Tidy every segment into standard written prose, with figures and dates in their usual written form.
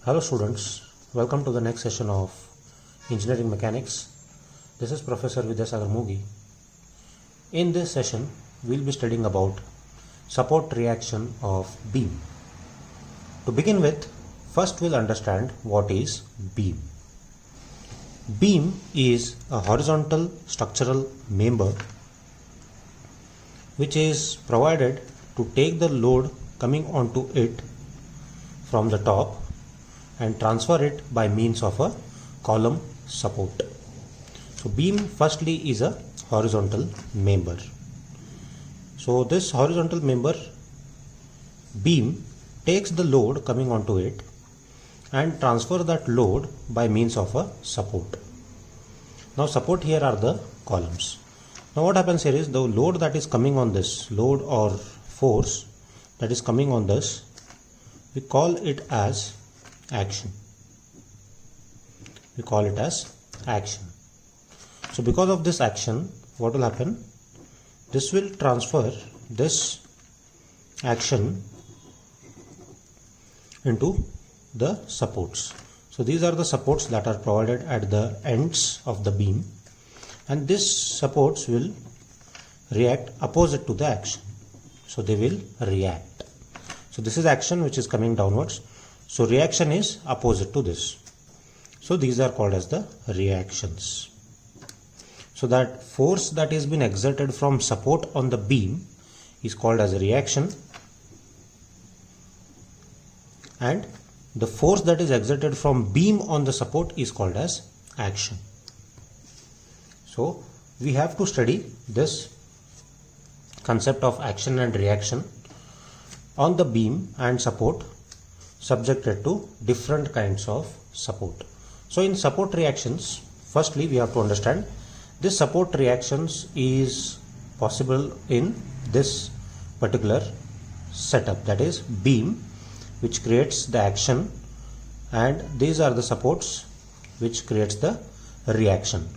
Hello students, welcome to the next session of Engineering Mechanics. This is Professor Vidyasagar Mugi. In this session, we'll be studying about support reaction of beam. To begin with, first we'll understand what is beam. Beam is a horizontal structural member which is provided to take the load coming onto it from the top and transfer it by means of a column support. So beam firstly is a horizontal member. So this horizontal member beam takes the load coming onto it and transfer that load by means of a support. Now support here are the columns. Now what happens here is the load that is coming on this, load or force that is coming on this, we call it as action. We call it as action. So because of this action, what will happen? This will transfer this action into the supports. So these are the supports that are provided at the ends of the beam, and these supports will react opposite to the action. So they will react. So this is action which is coming downwards. So reaction is opposite to this. So these are called as the reactions. So that force that is been exerted from support on the beam is called as a reaction, and the force that is exerted from beam on the support is called as action. So we have to study this concept of action and reaction on the beam and support subjected to different kinds of support. So in support reactions, firstly we have to understand this support reactions is possible in this particular setup, that is beam which creates the action, and these are the supports which creates the reaction.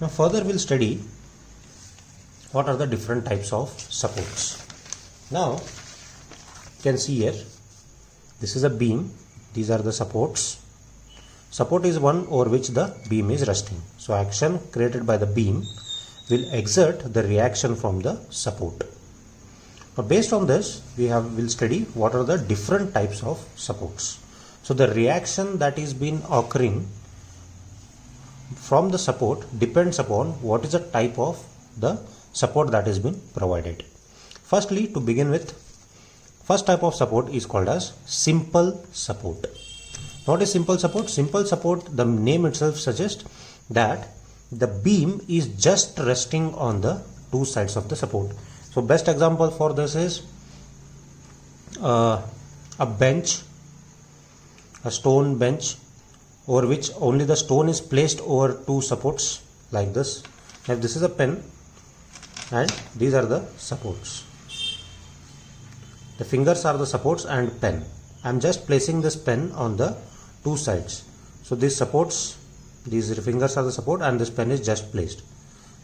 Now further we'll study what are the different types of supports. Now you can see here, this is a beam, these are the supports. Support is one over which the beam is resting. So action created by the beam will exert the reaction from the support. Now based on this, we'll study what are the different types of supports. So the reaction that is been occurring from the support depends upon what is the type of the support that has been provided. Firstly, to begin with, first type of support is called as simple support. What is simple support? Simple support, the name itself suggests that the beam is just resting on the two sides of the support. So best example for this is a bench, a stone bench, over which only the stone is placed over two supports like this. Now this is a pen and these are the supports. The fingers are the supports and pen. I am just placing this pen on the two sides. So these supports, these fingers are the support and this pen is just placed.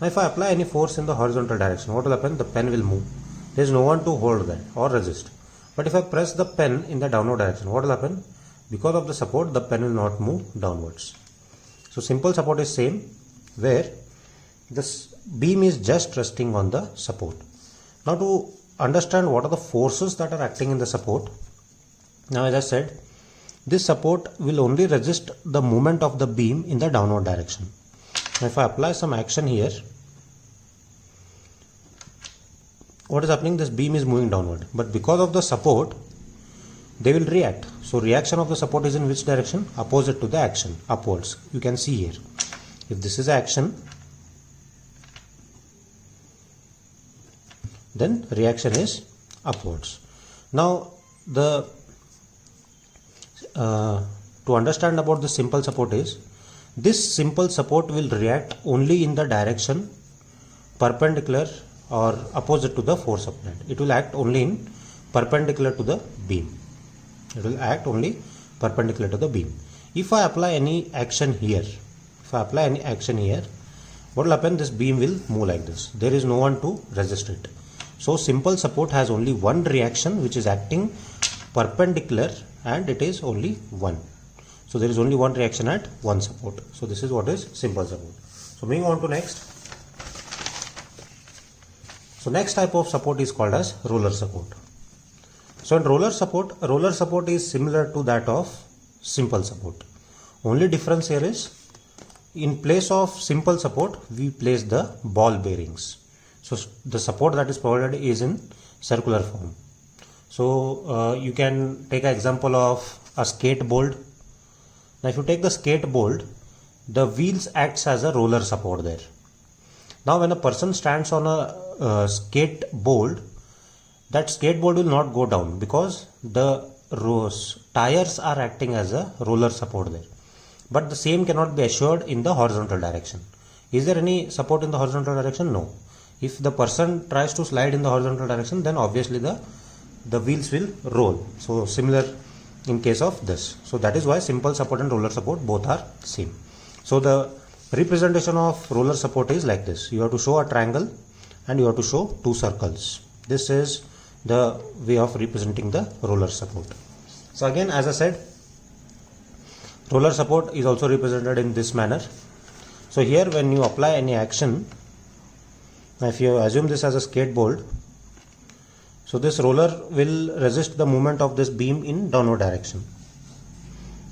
Now if I apply any force in the horizontal direction, what will happen? The pen will move. There is no one to hold that or resist. But if I press the pen in the downward direction, what will happen? Because of the support, the pen will not move downwards. So simple support is same, where this beam is just resting on the support. Now to understand what are the forces that are acting in the support, now as I said, this support will only resist the movement of the beam in the downward direction. Now if I apply some action here, what is happening? This beam is moving downward, but because of the support, they will react. So reaction of the support is in which direction? Opposite to the action, upwards. You can see here, if this is action, then reaction is upwards. Now to understand about the simple support is, this simple support will react only in the direction perpendicular or opposite to the force applied. It will act only in perpendicular to the beam. It will act only perpendicular to the beam. If I apply any action here, what will happen? This beam will move like this. There is no one to resist it. So simple support has only one reaction which is acting perpendicular, and it is only one. So there is only one reaction at one support. So this is what is simple support. So moving on to next. So next type of support is called as roller support. So in roller support is similar to that of simple support. Only difference here is, in place of simple support we place the ball bearings. So the support that is provided is in circular form. So you can take an example of a skateboard. Now if you take the skateboard, the wheels acts as a roller support there. Now when a person stands on a skateboard, that skateboard will not go down because the tires are acting as a roller support there. But the same cannot be assured in the horizontal direction. Is there any support in the horizontal direction? No. If the person tries to slide in the horizontal direction, then obviously the wheels will roll. So similar in case of this. So that is why simple support and roller support both are same. So the representation of roller support is like this. You have to show a triangle and you have to show two circles. This is the way of representing the roller support. So again, as I said, roller support is also represented in this manner. So here when you apply any action, if you assume this as a skateboard, so this roller will resist the movement of this beam in downward direction.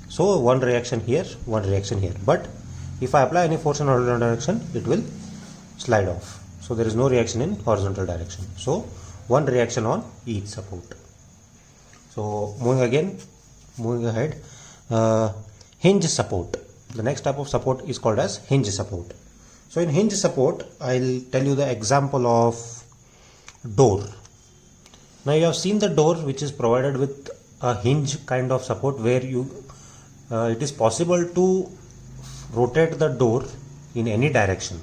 So one reaction here, one reaction here. But if I apply any force in horizontal direction, it will slide off. So there is no reaction in horizontal direction. So one reaction on each support. So moving ahead, hinge support. The next type of support is called as hinge support. So in hinge support, I'll tell you the example of door. Now you have seen the door which is provided with a hinge kind of support where it is possible to rotate the door in any direction,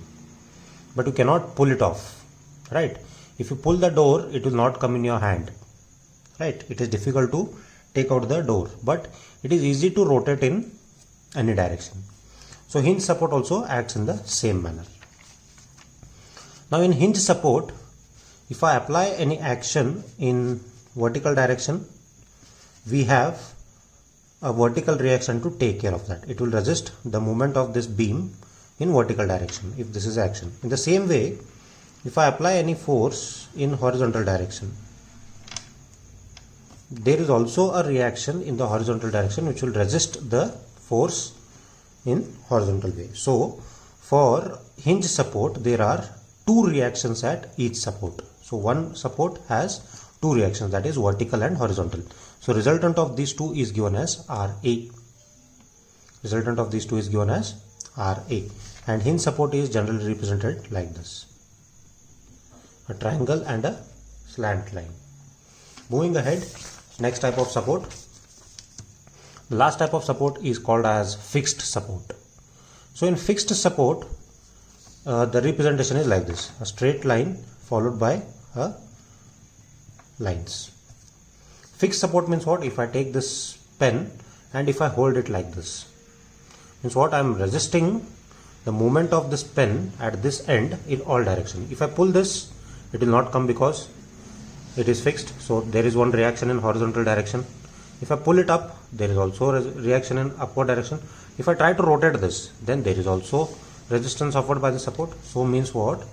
but you cannot pull it off, right? If you pull the door, it will not come in your hand, right? It is difficult to take out the door, but it is easy to rotate in any direction. So hinge support also acts in the same manner. Now in hinge support, if I apply any action in vertical direction, we have a vertical reaction to take care of that. It will resist the movement of this beam in vertical direction if this is action. In the same way, if I apply any force in horizontal direction, there is also a reaction in the horizontal direction which will resist the force in horizontal way. So for hinge support, there are two reactions at each support. So one support has two reactions, that is vertical and horizontal. So resultant of these two is given as RA. Resultant of these two is given as RA. And hinge support is generally represented like this: a triangle and a slant line. Moving ahead, next type of support. The last type of support is called as fixed support. So in fixed support, the representation is like this: a straight line followed by lines. Fixed support means what? If I take this pen and if I hold it like this, means what? I am resisting the movement of this pen at this end in all directions. If I pull this, it will not come because it is fixed. So there is one reaction in horizontal direction. If I pull it up, there is also a reaction in upward direction. If I try to rotate this, then there is also resistance offered by the support. So means what?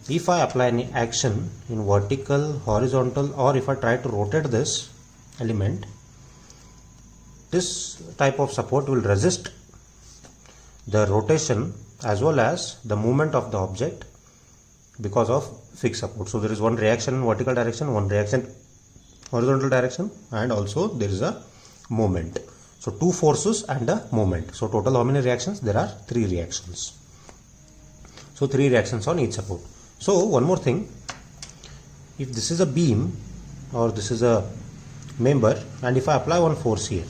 If I apply any action in vertical, horizontal, or if I try to rotate this element, this type of support will resist the rotation as well as the movement of the object because of fixed support. So there is one reaction in vertical direction, one reaction horizontal direction, and also there is a movement. So two forces and a movement. So total how many reactions? There are three reactions. So three reactions on each support. So one more thing, if this is a beam or this is a member, and if I apply one force here,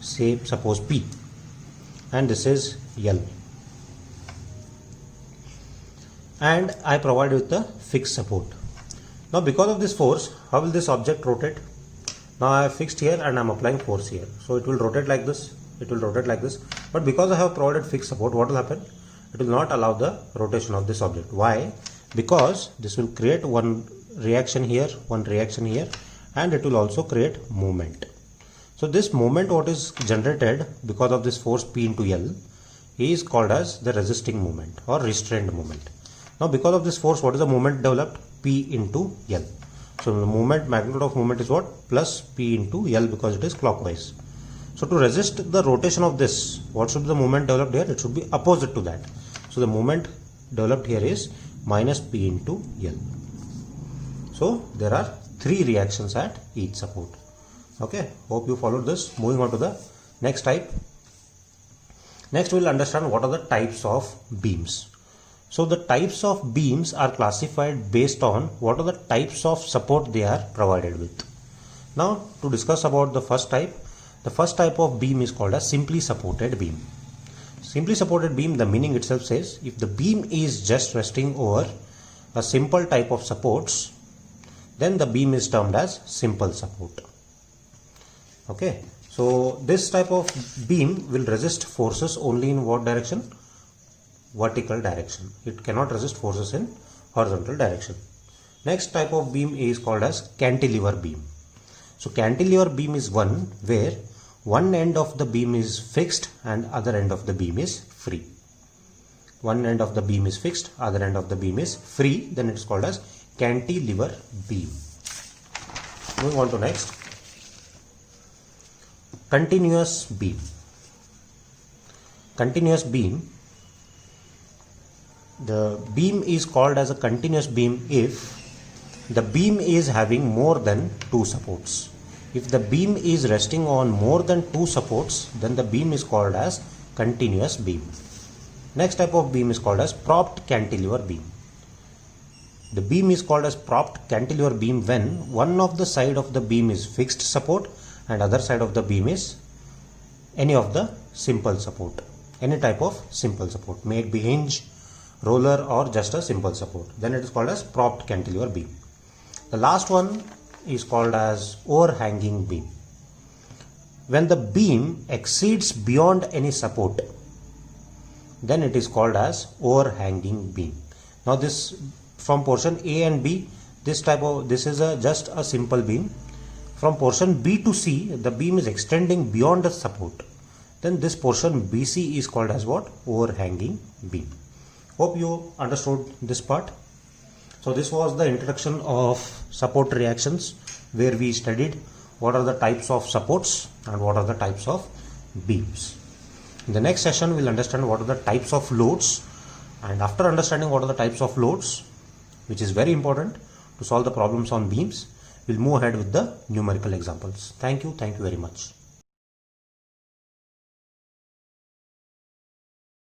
say suppose P, and this is L, and I provide with the fixed support. Now because of this force, how will this object rotate? Now I have fixed here and I am applying force here. So it will rotate like this, it will rotate like this. But because I have provided fixed support, what will happen? It will not allow the rotation of this object. Why? Because this will create one reaction here, one reaction here, and it will also create movement. So this moment what is generated because of this force P into L is called as the resisting moment or restrained moment. Now because of this force, what is the moment developed? P into L. So the moment, magnitude of moment is what? Plus P into L, because it is clockwise. So to resist the rotation of this, what should be the moment developed here? It should be opposite to that. So the moment developed here is minus P into L. So there are 3 reactions at each support. Okay, hope you followed this. Moving on to the next type. Next we will understand what are the types of beams. So the types of beams are classified based on what are the types of support they are provided with. Now to discuss about the first type of beam is called as simply supported beam. Simply supported beam, the meaning itself says if the beam is just resting over a simple type of supports, then the beam is termed as simple support. Okay, so this type of beam will resist forces only in what direction? Vertical direction. It cannot resist forces in horizontal direction. Next type of beam is called as cantilever beam. So cantilever beam is one where one end of the beam is fixed and other end of the beam is free. One end of the beam is fixed, other end of the beam is free, then it is called as cantilever beam. Moving on to next. Continuous beam. Continuous beam. The beam is called as a continuous beam if the beam is having more than 2 supports. If the beam is resting on more than 2 supports, then the beam is called as continuous beam. Next type of beam is called as propped cantilever beam. The beam is called as propped cantilever beam when one of the side of the beam is fixed support and other side of the beam is any of the simple support. Any type of simple support, may it be hinge, roller or just a simple support, then it is called as propped cantilever beam. The last one is called as overhanging beam. When the beam exceeds beyond any support, then it is called as overhanging beam. Now this from portion A and B, this is just a simple beam. From portion B to C, the beam is extending beyond the support, then this portion BC is called as what? Overhanging beam. Hope you understood this part. So this was the introduction of support reactions, where we studied what are the types of supports and what are the types of beams. In the next session, we'll understand what are the types of loads, and after understanding what are the types of loads, which is very important to solve the problems on beams, we'll move ahead with the numerical examples. Thank you very much.